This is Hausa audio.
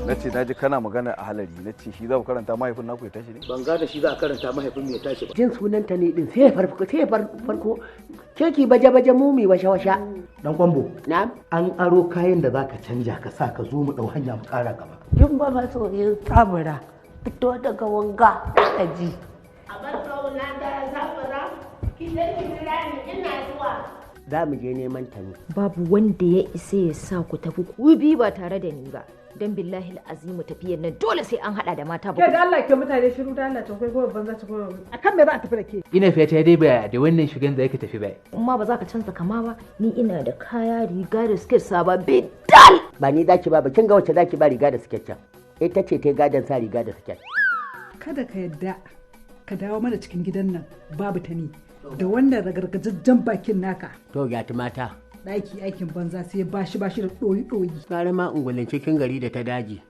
na ce na ji kana magana a halari na ce shi za ku karanta mahaifin naku ya tashi ne ban gane shi za a karanta mahaifin mu ya tashi ba jin sunanta ne din sai farko keki baje mumi washa dan kwambo na'am an aro kayan da zaka canja ka sa ka zo mu dau hanya mu kara gaba yin ba ma so yin tabura fito daga wanga aji a bar na da zafara ki dai ki ina zuwa za mu je neman ta ne babu wanda ya isa ya sa ku tafi ku bi ba tare da ni ba dan billahi azimu tafiyar nan dole sai an hada da mata ba ke da Allah ke mutane shiru da Allah ta kai gobe banza ta gobe akan me za a tafi da ke ina fata dai ba da wannan shigan da yake tafi ba amma ba za ka canza kama ba ni ina da kaya riga da skirt saba bidal ba ni zaki ba kin ga wacce zaki ba riga da skirt can ita ce ta gadan sa riga da skirt kada ka yadda ka dawo mana cikin gidan nan babu ta ni da wannan ragargajajjen bakin naka to ga mata ɗaki aikin banza sai bashi da ɗoyi gara ma ungulin cikin gari da ta daji